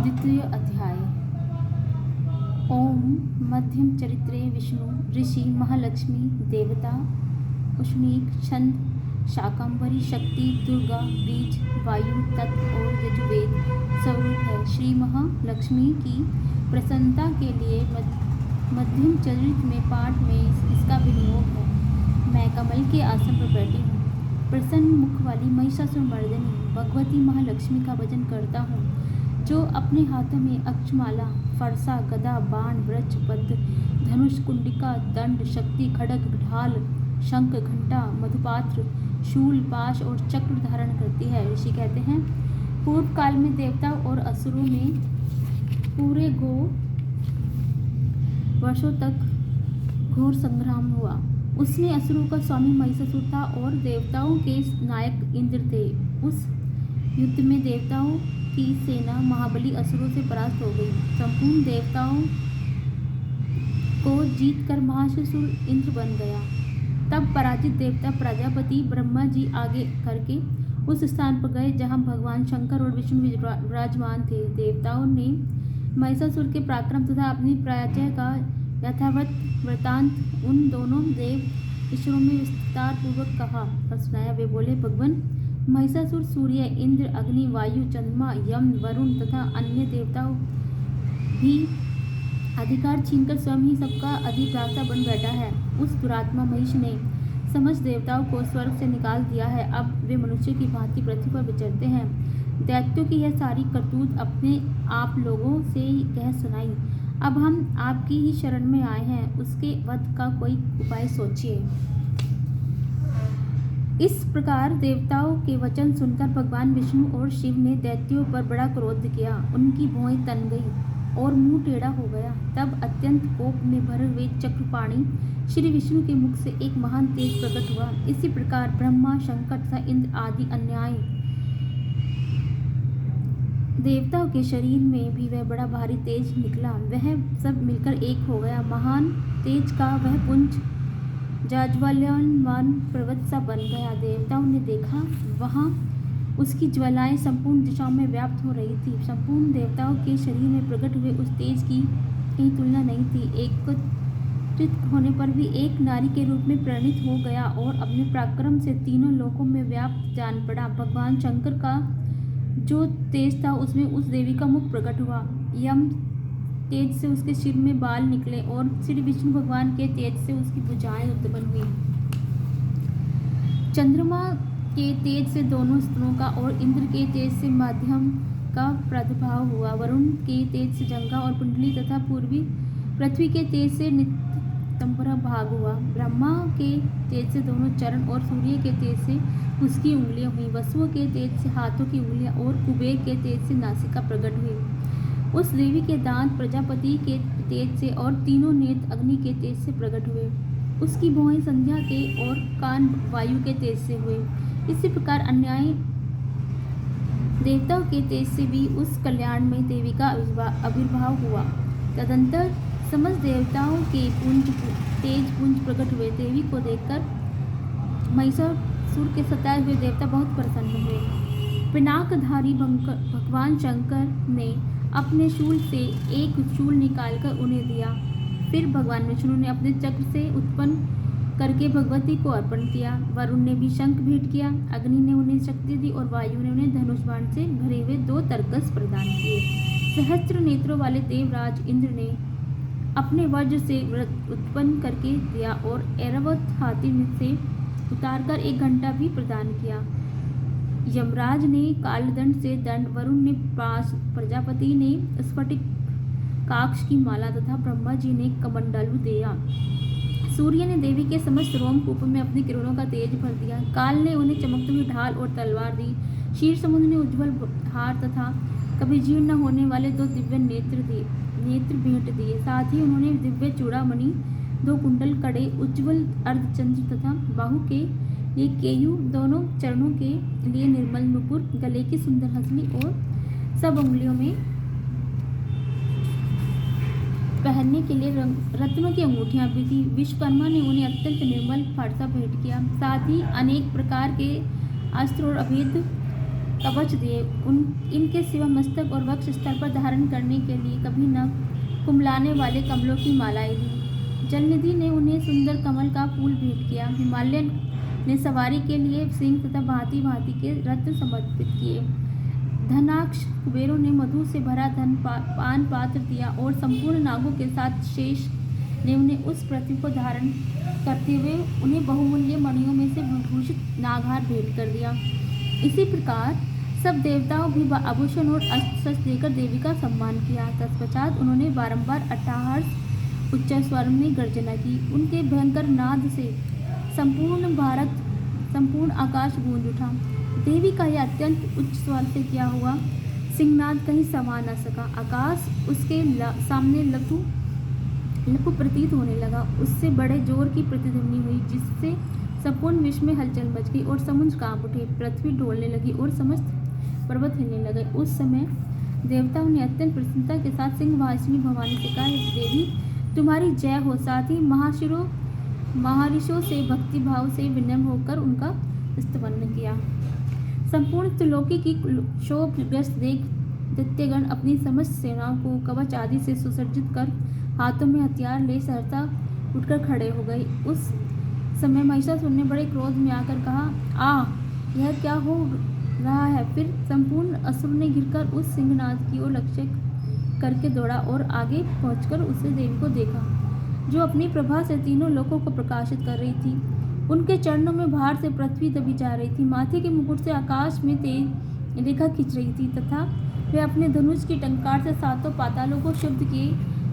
द्वितीय अध्याय। ओम मध्यम चरित्रे विष्णु ऋषि महालक्ष्मी देवता उष्णीक छंद शाकंभरी शक्ति दुर्गा बीज वायु तत्व और यजुर्वेद स्वरूप है। श्री महालक्ष्मी की प्रसन्नता के लिए मध्यम चरित्र में पाठ में इसका विनियोग है। मैं कमल के आसन पर बैठी हूँ, प्रसन्न मुख वाली महिषासुर मर्दिनी भगवती महालक्ष्मी का भजन करता हूँ, जो अपने हाथों में अक्षमाला फरसा गदा बाण वृक्ष पद्म धनुष कुंडिका दंड शक्ति खड्ग ढाल शंख घंटा मधुपात्र शूल पाश और चक्र धारण करती है। ऋषि कहते हैं, पूर्व काल में देवताओं और असुरों में पूरे वर्षों तक घोर संग्राम हुआ। उसमें असुरों का स्वामी महिषासुर था और देवताओं के नायक इंद्र थे। उस युद्ध में देवताओं की सेना महाबली असुरों से परास्त हो गई। संपूर्ण देवताओं को जीतकर महासुर इंद्र बन गया। तब पराजित देवता प्रजापति ब्रह्मा जी आगे करके उस स्थान पर गए जहां भगवान शंकर और विष्णु विराजमान थे। देवताओं ने महिषासुर के पराक्रम तथा अपनी पराजय का यथावत वृतांत उन दोनों देव ईश्वरों में विस्तार पूर्वक कहा और सुनाया। वे बोले, भगवान महिषासुर सूर्य इंद्र अग्नि वायु चंद्रमा यम वरुण तथा अन्य देवताओं भी अधिकार छीनकर स्वयं ही सबका अधिष्ठाता बन बैठा है। उस दुरात्मा महिष ने समस्त देवताओं को स्वर्ग से निकाल दिया है। अब वे मनुष्य की भांति पृथ्वी पर विचरते हैं। दैत्यों की यह सारी करतूत अपने आप लोगों से ही कह सुनाई। अब हम आपकी ही शरण में आए हैं, उसके वध का कोई उपाय सोचिए। इस प्रकार देवताओं के वचन सुनकर भगवान विष्णु और शिव ने दैत्यों पर बड़ा क्रोध किया। उनकी भौहें तन गई और मुंह टेढ़ा हो गया। तब अत्यंत कोप में भरे हुए चक्रपाणी श्री विष्णु के मुख से एक महान तेज प्रकट हुआ। इसी प्रकार ब्रह्मा शंकर तथा इंद्र आदि अन्याय देवताओं के शरीर में भी वह बड़ा भारी तेज निकला। वह सब मिलकर एक हो गया। महान तेज का वह पुंज जाज्वल्यमान पर्वत सा बन गया। देवताओं ने देखा, वहां उसकी ज्वालाएं संपूर्ण दिशाओं में व्याप्त हो रही थी। संपूर्ण देवताओं के शरीर में प्रकट हुए उस तेज की कहीं तुलना नहीं थी। एकत्रित होने पर भी एक नारी के रूप में परिणित हो गया और अपने पराक्रम से तीनों लोकों में व्याप्त जान पड़ा। भगवान शंकर का जो तेज था उसमें उस देवी का मुख प्रकट हुआ। यम तेज से उसके सिर में बाल निकले और श्री विष्णु भगवान के तेज से उसकी भुजाएं उत्पन्न हुई। चंद्रमा के तेज से दोनों स्तनों का और इंद्र के तेज से माध्यम का प्रादुर्भाव हुआ। वरुण के तेज से जंगा और कुंडली तथा पूर्वी पृथ्वी के तेज से नितंबरा भाग हुआ। ब्रह्मा के तेज से दोनों चरण और सूर्य के तेज से उसकी उंगलियां हुई। वसुओं के तेज से हाथों की उंगलियां और कुबेर के तेज से नासिका प्रकट हुई। उस देवी के दांत प्रजापति के तेज से और तीनों नेत्र अग्नि के तेज से प्रकट हुए। उसकी भौहें संध्या के और कान वायु के तेज से हुए। इसी प्रकार अन्याय देवताओं के तेज से भी उस कल्याण में देवी का आविर्भाव हुआ। तदंतर समस्त देवताओं के तेज पुंज प्रकट हुए। देवी को देखकर महिषासुर के सताए हुए देवता बहुत प्रसन्न हुए। पिनाकधारी भगवान शंकर ने अपने शूल से एक शूल निकालकर उन्हें दिया। फिर भगवान विष्णु ने अपने चक्र से उत्पन्न करके भगवती को अर्पण किया। वरुण ने भी शंख भेंट किया। अग्नि ने उन्हें शक्ति दी और वायु ने उन्हें धनुष बाण से भरे हुए 2 तरकस प्रदान किए। सहस्त्र नेत्रों वाले देवराज इंद्र ने अपने वज्र से उत्पन्न करके दिया और ऐरावत हाथी से उतारकर 1 घंटा भी प्रदान किया। यमराज ने कालदंड से दंड, वरुण ने पाश, प्रजापति ने स्फटिक काक्ष की माला तथा ब्रह्मा जी ने कमंडलू दिया। सूर्य ने देवी के समस्त रोमकूप में अपनी किरणों का तेज भर दिया। काल ने उन्हें चमकती हुई ढाल और तलवार दी। क्षीर समुद्र ने उज्ज्वल हार तथा कभी जीर्ण न होने वाले 2 दिव्य नेत्र भेंट दिए। साथ ही उन्होंने दिव्य चूड़ामणि, 2 कुंडल, कड़े, उज्ज्वल अर्धचंद्र तथा बाहु के लिए केयू, दोनों चरणों के लिए निर्मल नुपुर, गले की सुंदर हंसली और सब उंगलियों में पहनने के लिए रत्नों की अंगूठियां भी दी। विश्वकर्मा ने उन्हें अत्यंत निर्मल फारसा भेंट किया। साथ ही अनेक प्रकार के अस्त्र और अभेद कवच दिए। इनके सिवा मस्तक और वक्ष स्थल पर धारण करने के लिए कभी न कुमलाने वाले कमलों की मालाएं दी। जलनिधि ने उन्हें सुंदर कमल का फूल भेंट किया। हिमालय ने सवारी के लिए सिंह तथा भांति भांति के रत्न समर्पित किए। धनाक्ष कुबेरों ने मधु से भरा धन पान पात्र दिया और संपूर्ण नागों के साथ शेष ने उन्हें उस पृथ्वी को धारण करते हुए उन्हें बहुमूल्य मणियों में से विभूषित नागहार भेंट कर दिया। इसी प्रकार सब देवताओं भी आभूषण और अस्त्र शस्त्र देकर देवी का सम्मान किया। तत्पश्चात उन्होंने बारंबार अट्टहास उच्च स्वर में गर्जना की। उनके भयंकर नाद से संपूर्ण आकाश गूंज उठा। देवी का यह अत्यंत उच्च स्वर से किया हुआ सिंहनाद कहीं समा न सका। आकाश उसके सामने लघु प्रतीत होने लगा। उससे बड़े जोर की प्रतिध्वनि हुई, जिससे संपूर्ण विश्व में हलचल मच गई और समुद्र कांप उठे। पृथ्वी डोलने लगी और समस्त पर्वत हिलने लगे। उस समय देवताओं ने अत्यंत प्रसन्नता के साथ सिंहवासिनी भवानी से कहा, देवी तुम्हारी जय हो। साथ ही महर्षियों से भक्ति भाव से विनम्र होकर उनका स्तवन किया। संपूर्ण त्रिलोकी की शोभग्रस्त देख दैत्यगण अपनी समस्त सेनाओं को कवच आदि से सुसज्जित कर हाथों में हथियार ले सहसा उठकर खड़े हो गए। उस समय महिषासुर ने बड़े क्रोध में आकर कहा, यह क्या हो रहा है। फिर संपूर्ण असुर ने घिरकर उस सिंहनाद की ओर लक्ष्य करके दौड़ा और आगे पहुंचकर उसे देवी को देखा, जो अपनी प्रभा से तीनों लोकों को प्रकाशित कर रही थी। उनके चरणों में भार से पृथ्वी दबी जा रही थी। माथे के मुकुट से आकाश में तेज रेखा खींच रही थी तथा वे अपने धनुष की टंकार से सातों पातालों को शुद्ध किए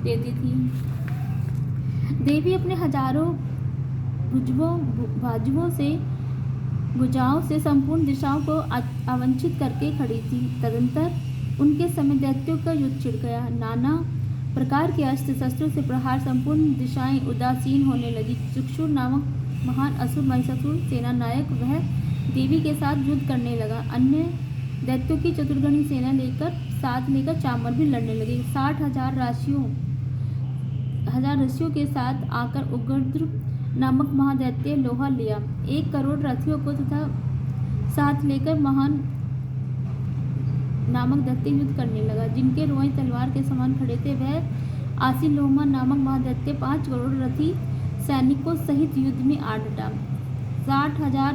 देती थी। देवी अपने हजारों भुजाओं से संपूर्ण दिशाओं को आवंचित करके खड़ी थी। तदंतर उनके समय दैत्यों का युद्ध छिड़ गया। नाना प्रकार के अस्त्र शस्त्रों से प्रहार संपूर्ण दिशाएं उदासीन होने लगी। चक्षुर नामक महान असुर महिषासुर सेना नायक वह देवी के साथ युद्ध करने लगा। अन्य दैत्यों की चतुर्गणी सेना साथ लेकर चामर भी लड़ने लगे। 60,000 रथियों के साथ आकर उग्रद्र नामक महादैत्य लोहा लिया। 1 करोड़ रथियों को तथा साथ लेकर महान नामक दैत्य युद्ध करने लगा। जिनके रोए तलवार के समान खड़े थे, वह आसीलोमा नामक महादैत्य 5 करोड़ रथी सैनिकों सहित युद्ध में आ डटा। 60,000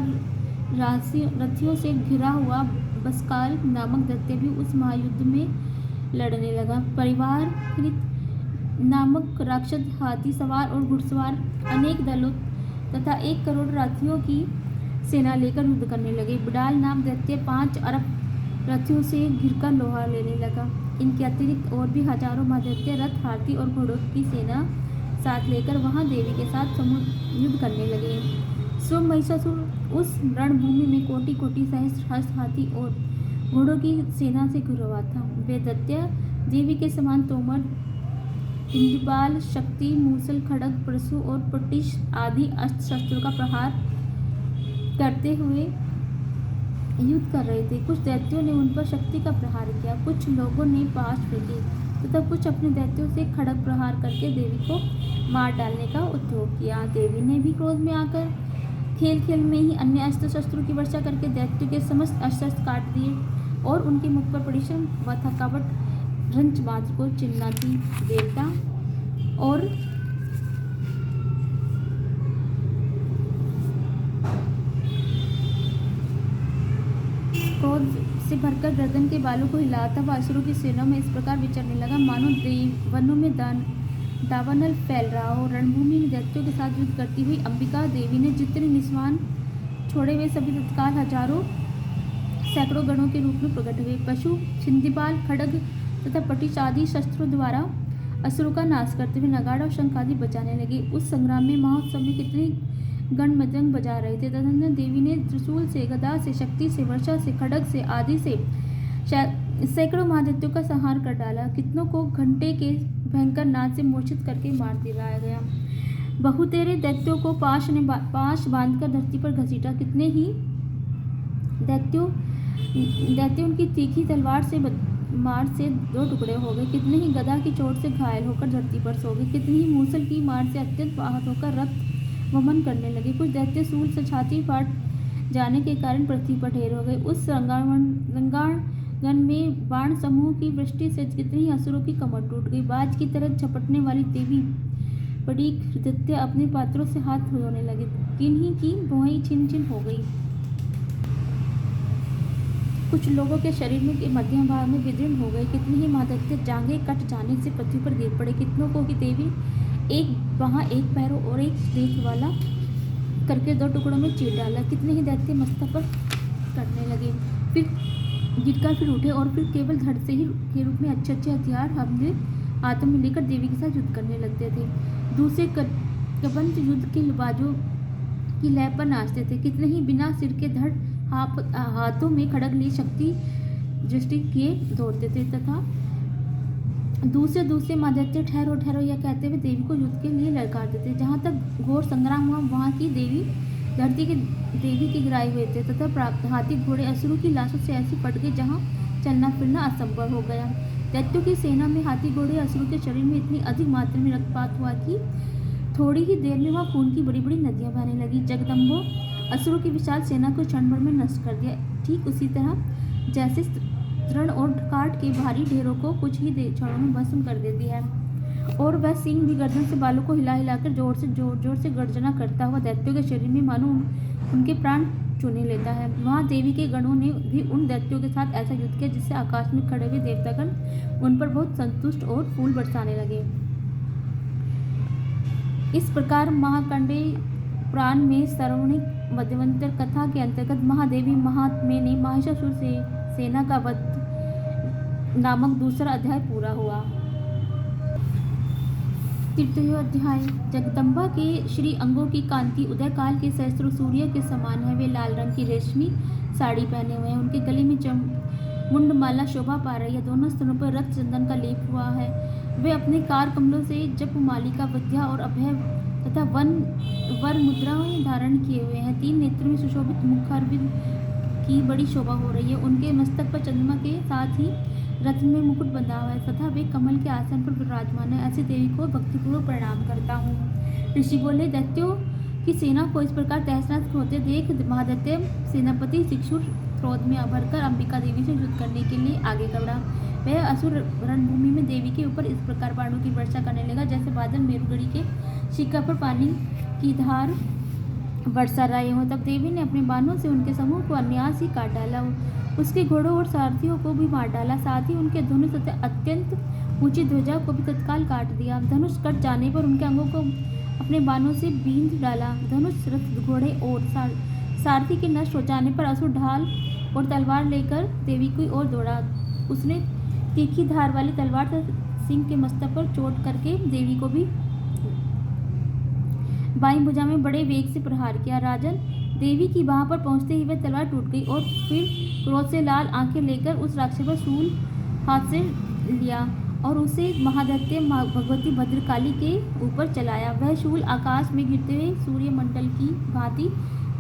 रथियों से घिरा हुआ बसकाल नामक दैत्य भी उस महायुद्ध में लड़ने लगा। परिवार नामक राक्षस हाथी सवार और घुड़सवार अनेक दलों तथा 1 करोड़ रथियों की सेना लेकर युद्ध करने लगे। बिडाल नाम दैत्य 5 अरब रथियों से घिरकर लोहा लेने लगा। इनके अतिरिक्त और भी हजारों महादैत्य रथ, हाथी और घोड़ों की सेना साथ लेकर वहां देवी के साथ युद्ध करने लगे। स्वयं महिषासुर उस रणभूमि में कोटि कोटि सहस्त्र हस्त, हाथी और घोड़ों की सेना से घिरा हुआ था। वे दैत्य देवी के समान तोमर, इंद्रपाल, शक्ति, मूसल, खड्ग, परशु और पटिश आदि अस्त्र शस्त्रों का प्रहार करते हुए युद्ध कर रहे थे। कुछ दैत्यों ने उन पर शक्ति का प्रहार किया, कुछ लोगों ने पाश फेंके तथा कुछ अपने दैत्यों से खड्ग प्रहार करके देवी को मार डालने का उद्योग किया। देवी ने भी क्रोध में आकर खेल खेल में ही अन्य अस्त्र शस्त्रों की वर्षा करके दैत्यों के समस्त अस्त्र शस्त्र काट दिए और उनके मुख पर परिश्रम व थकावट रंच मात्र को चिल्लाती देवता और क्रोध से भरकर गर्दन के बालों को हिलाता हुआ असुरों की सेना में इस प्रकार विचरने लगा, मानो वनों में दावानल फैल रहा हो। रणभूमि में दैत्यों के साथ युद्ध करती हुई अंबिका देवी ने जितने निस्वान छोड़े हुए सभी तत्काल हजारों सैकड़ों गणों के रूप में प्रकट हुए। पशु, छिंदीपाल, खड्ग तथा पटिश आदि शस्त्रों द्वारा असुरों का नाश करते हुए नगाड़ा और शंख आदि बजाने लगे। उस संग्राम में महोत्सव में कितने गण मृदंग बजा रहे थे। तदनंतर देवी ने त्रिशूल से, गदा से, शक्ति से, वर्षा से, खड्ग से आदि से सैकड़ों महादैत्यों का संहार कर डाला। कितनों को घंटे के भयंकर नाद से मूर्छित करके मार दिलाया गया। बहुतेरे दैत्यों को पाश बांधकर धरती पर घसीटा। कितने ही दैत्यों उनकी तीखी तलवार से मार से 2 टुकड़े हो गए। कितने ही गदा की चोट से घायल होकर धरती पर सो गए। कितने ही मूसल की मार से अत्यंत आहत होकर रक्त वमन करने लगे। कुछ दैत्य सूल से छाती फाड़ जाने के कारण पृथ्वी पर ढेर हो गए। उस रंगांगन में बाण समूह की वृष्टि से कितने ही असुरों की कमर टूट गई। बाज की तरह झपटने वाली देवी बड़ी दैत्य अपने पात्रों से हाथ धोने लगे। किन्हीं की भौहें छिन छिन हो गई। कुछ लोगों के शरीर में के मध्यम भाग में विदीर्ण हो गए। कितने ही महादैत्य जांघें कट जाने से पृथ्वी पर गिर पड़े। कितनों को की देवी एक वहां एक पैरों और एक देख वाला करके 2 टुकड़ों में चीर डाला। कितने ही दैत्य मस्तक पर कटने लगे, फिर गिरकर फिर उठे और फिर केवल धड़ से ही के रूप में अच्छे अच्छे हथियार हमने हाथों में लेकर देवी के साथ युद्ध करने लगते थे। दूसरे कबंध युद्ध के बाजों की लय पर नाचते थे। कितने ही बिना सिर के धड़ हाथों में खड़ग ली शक्ति दृष्टि किए दौड़ते थे तथा दूसरे महादैत्य ठहरो ठहरो यह कहते हुए देवी को युद्ध के लिए ललकारते थे। जहाँ तक घोर संग्राम हुआ वहाँ की देवी धरती के देवी के गिराए हुए थे तथा प्राप्त हाथी घोड़े असुरों की लाशों से ऐसी पट गए जहाँ चलना फिरना असंभव हो गया। दैत्यों की सेना में हाथी घोड़े असुरों के शरीर में इतनी अधिक मात्रा में रक्तपात हुआ कि थोड़ी ही देर में वहाँ खून की बड़ी बड़ी नदियाँ बहने लगी। जगदम्बो असुरों की विशाल सेना को क्षण भर में नष्ट कर दिया। ठीक उसी तरह जैसे तृण और काट के भारी ढेरों को कुछ ही क्षणों में भस्म कर देती है। और वह सिंह भी गर्दन से बालों को हिला हिलाकर जोर से गर्जना करता हुआ दैत्यों के शरीर में मानो उनके प्राण चुने लेता है। वहाँ देवी के गणों ने भी उन दैत्यों के साथ ऐसा युद्ध किया जिससे आकाश में खड़े हुए देवतागण उन पर बहुत संतुष्ट और फूल बरसाने लगे। इस प्रकार महाकांडेय पुराण में श्रवणिक मध्यवंतर कथा के अंतर्गत महादेवी महात्म्य ने महिषासुर से सेना का वध नामक दूसरा अध्याय पूरा हुआ। तृतीय अध्याय। जगदम्बा के श्री अंगों की कांति उदय काल के सहस्त्र सूर्य के समान है। वे लाल रंग की रेशमी साड़ी पहने हुए हैं। उनके गले में मुंडमाला शोभा पा रही है। दोनों स्तनों पर रक्त चंदन का लेप हुआ है। वे अपने कार कमलों से जप मालिका विद्या और अभय तथा वर मुद्राएं धारण किए हुए हैं। 3 नेत्रों में सुशोभित मुखारविंद की बड़ी शोभा हो रही है। उनके मस्तक पर चंद्रमा के साथ ही रत्न में मुकुट बंधा हुआ है तथा वे कमल के आसन पर विराजमान है। ऐसी देवी को भक्तिपूर्वक प्रणाम करता हूँ। ऋषि बोले, दैत्यों की सेना को इस प्रकार तहस नहस होते देख महादैत्य सेनापति शिक्षुर क्रोध में भरकर अंबिका देवी से युद्ध करने के लिए आगे बढ़ा। वह असुर रणभूमि में देवी के ऊपर इस प्रकार बाणों की वर्षा करने लगा जैसे बादल मेरुगढ़ी के शिखा पर पानी की धार वर्षा रहे हो। तब देवी ने अपने बाणों से उनके समूह को अनायास ही काट डाला। उसके घोड़ों और सारथियों को भी मार डाला। साथ ही उनके धनुष तथा अत्यंत ऊंची ध्वजा को भी तत्काल काट दिया। धनुष कट जाने पर उनके अंगों को अपने बाणों से बींध डाला। धनुष रथ घोड़े और सारथी के नष्ट हो जाने पर असुर ढाल और तलवार लेकर देवी की ओर दौड़ा। उसने तीखी धार वाली तलवार तथा सिंह के मस्तक पर चोट करके देवी को भी बाईं भुजा में बड़े वेग से प्रहार किया। राजन, देवी की बाह पर पहुंचते ही वह तलवार टूट गई और फिर क्रोध से लाल आंखें लेकर उस राक्षस पर शूल हाथ से लिया और उसे महादैत्य भगवती भद्रकाली के ऊपर चलाया। वह शूल आकाश में गिरते हुए सूर्यमंडल की भांति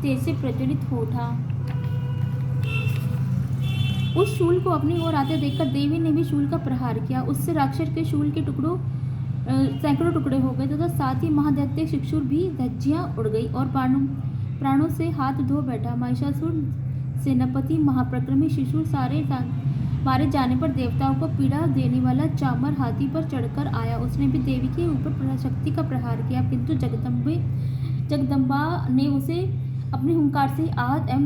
तेज से प्रज्वलित हो उठा। उस शूल को अपनी ओर आते देखकर देवी ने भी शूल का प्रहार किया। उससे राक्षस के शूल के सैकड़ों टुकड़े हो गए तथा साथ ही महादैत्य शिक्षुर भी धज्जियां उड़ गई और प्राणों से हाथ धो बैठा। महिषासुर सेनापति महाप्रक्रमी शिशुर मारे जाने पर देवताओं को पीड़ा देने वाला चामर हाथी पर चढ़कर आया। उसने भी देवी के ऊपर शक्ति का प्रहार किया, किंतु जगदम्बा ने उसे अपने हुंकार से आहत एवं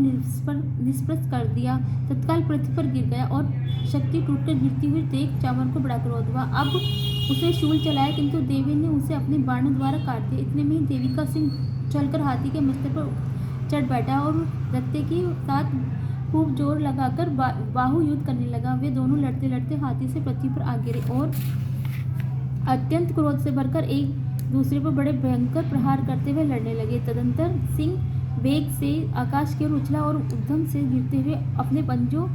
निष्प्रभ कर दिया। तत्काल पृथ्वी पर गिर गया और शक्ति टूटकर गिरती हुई देख चामर को बड़ा क्रोध हुआ। अब उसे शूल चलाया, किंतु देवी ने उसे अपने बाणों द्वारा काट दिया। इतने में ही देवी का सिंह चलकर हाथी के मस्तक पर चढ़ बैठा और दैत्य के साथ खूब जोर लगाकर बाहु युद्ध करने लगा। वे दोनों लड़ते लड़ते हाथी से पृथ्वी पर आ गिरे और अत्यंत क्रोध से भरकर एक दूसरे पर बड़े भयंकर प्रहार करते हुए लड़ने लगे। तदंतर सिंह वेग से आकाश की ओर उछला और उद्यम से गिरते हुए अपने पंजों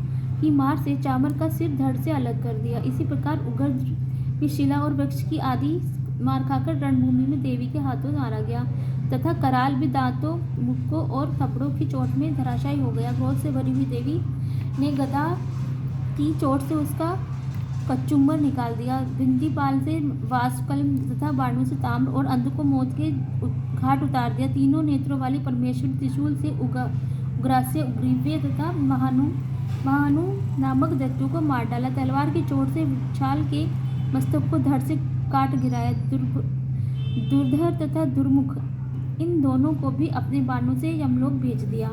की मार से चामर का सिर धड़ से अलग कर दिया। इसी प्रकार उग्र शिला और वृक्ष की आदि मार खाकर रणभूमि में देवी के हाथों मारा गया तथा कराल भी दांतों, मुक्कों और थप्पड़ों की चोट में धराशायी हो गया। क्रोध से भरी हुई देवी ने गदा की चोट से उसका कचुम्बर निकाल दिया। बिंदीपाल से वाष्पकलम तथा बाणों से ताम्र और अंध को मौत के घाट उतार दिया। तीनों नेत्रों वाली परमेश्वर त्रिशूल से उग्रास्य, उग्रीव्य तथा महानु नामक दैत्यों को मार डाला। तलवार की चोट से विशाल के मस्तक को धड़ से काट गिराया। दुर्धर तथा दुर्मुख इन दोनों को भी अपने बाणों से यमलोक भेज दिया।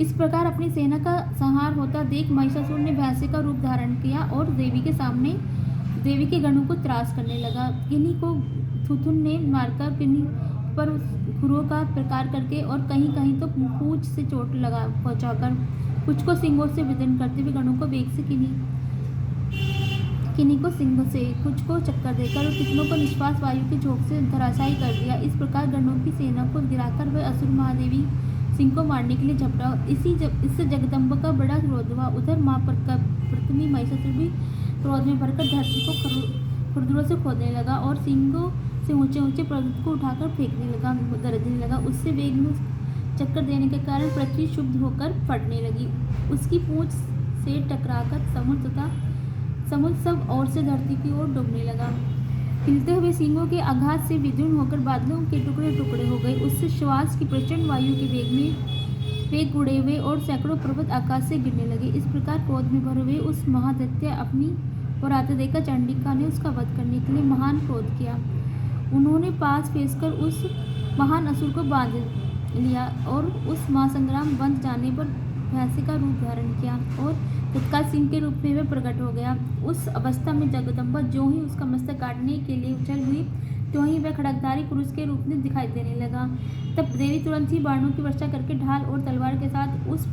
इस प्रकार अपनी सेना का संहार होता देख महिषासुर ने भैंसे का रूप धारण किया और देवी के सामने देवी के गणों को त्रास करने लगा। किन्हीं को थुथुन ने मारकर, किन्हीं पर खुरों का प्रकार करके और कहीं कहीं तो पूंछ से चोट लगा पहुंचाकर, कुछ को सिंगों से विदन करते हुए गणों को वेग से, किन्हीं को सिंह से, कुछ को चक्कर देकर और कितनों को निश्वास वायु के झोंक से धराशायी कर दिया। इस प्रकार गणों की सेना को गिराकर वह असुर महादेवी सिंह को मारने के लिए झपटा। इससे जगदम्बा का बड़ा क्रोध हुआ। उधर माँ प्रतमी महिषासुर भी क्रोध में भरकर धरती को खुरदुरों से खोदने लगा और सिंहों से ऊंचे ऊंचे पर्वत को उठाकर फेंकने लगा, गरजने लगा। उससे वेग में चक्कर देने के कारण पृथ्वी शुद्ध होकर फटने लगी। उसकी पूंछ से टकराकर समुद्र सब ओर से धरती की ओर डूबने लगा। हिलते हुए सिंहों के आघात से विदीर्ण होकर बादलों के टुकड़े टुकड़े हो गए। उससे श्वास की प्रचंड वायु के वेग उड़े हुए और सैकड़ों पर्वत आकाश से गिरने लगे। इस प्रकार क्रोध में भरे हुए उस महादैत्य अपनी और आते देखकर चंडिका ने उसका वध करने के लिए महान क्रोध किया। उन्होंने पास फेंसकर उस महान असुर को बांध लिया और उस महासंग्राम बंध जाने पर भैंसे का रूप धारण किया और तत्काल सिंह के रूप में वह प्रकट हो गया। उस अवस्था में जगदम्बा जो ही उसका मस्तक काटने के लिए उछल हुई, त्यों ही वह खड़गधारी पुरुष के रूप में दिखाई देने लगा। तब देवी तुरंत ही बाणों की वर्षा करके ढाल और तलवार के साथ उस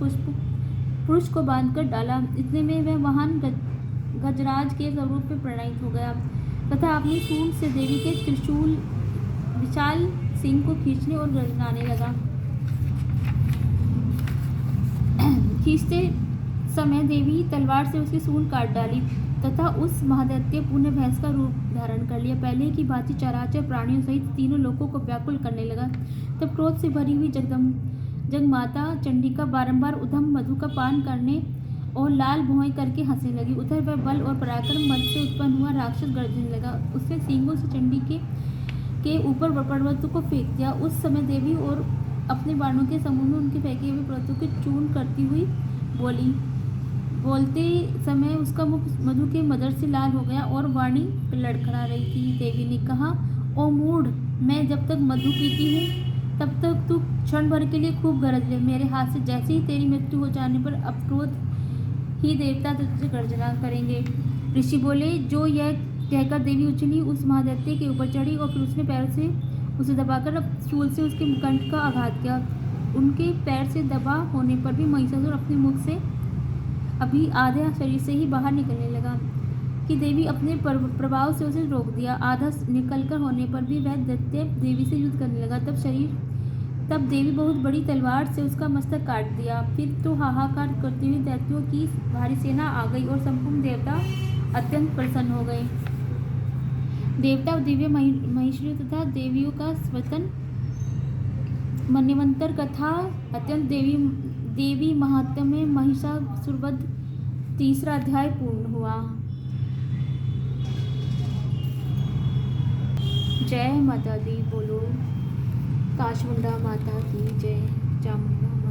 पुरुष को बांधकर डाला। इतने में वह महान गजराज के स्वरूप में परिणत हो गया तथा अपनी सूंड से देवी के त्रिशूल विशाल सिंह को खींचने और गरजनाने लगा। खींचते समय देवी तलवार से उसकी सूंड काट डाली तथा उस महादैत्य पुण्य भैंस का रूप धारण कर लिया। पहले की भांति चराचर प्राणियों सहित तीनों लोगों को व्याकुल करने लगा। तब क्रोध से भरी हुई जगमाता चंडिका बारंबार उधम मधु का पान करने और लाल भौएं करके हंसने लगी। उधर वह बल और पराक्रम मद से उत्पन्न हुआ राक्षस गरजने लगा। उसने सींगों से चंडी के ऊपर पर्वतों को फेंक दिया। उस समय देवी और अपने बाणों के समूह में उनके फेंके हुए पर्वतों के चूर्ण करती हुई बोलते समय उसका मुख मधु के मदर से लाल हो गया और वाणी लड़खड़ा रही थी। देवी ने कहा, ओ मूढ़, मैं जब तक मधु पीती हूँ तब तक तू क्षण भर के लिए खूब गरज ले। मेरे हाथ से जैसे ही तेरी मृत्यु हो जाने पर अपक्रोध ही देवता तुझसे गर्जना करेंगे। ऋषि बोले। जो यह कहकर देवी उछली उस महादैत्य के ऊपर चढ़ी और फिर उसने पैर से उसे दबाकर शूल से उसके कंठ का आघात किया। उनके पैर से दबा होने पर भी महिषासुर अपने मुख से अभी आधे शरीर से ही बाहर निकलने लगा कि देवी अपने प्रभाव से उसे रोक दिया। आधा निकलकर होने पर भी वह दैत्य देवी से युद्ध करने लगा। तब देवी बहुत बड़ी तलवार से उसका मस्तक काट दिया। फिर तो हाहाकार करते हुए दैत्यों की भारी सेना आ गई और संपूर्ण देवता अत्यंत प्रसन्न हो गए। देवता दिव्य महिषियों तथा देवियों का स्वतन मन्वंतर कथा अत्यंत देवी महात्म्य में महिषासुरवध 3रा अध्याय पूर्ण हुआ। जय माता दी। बोलो काशमुंडा माता की जय। चामुंडा।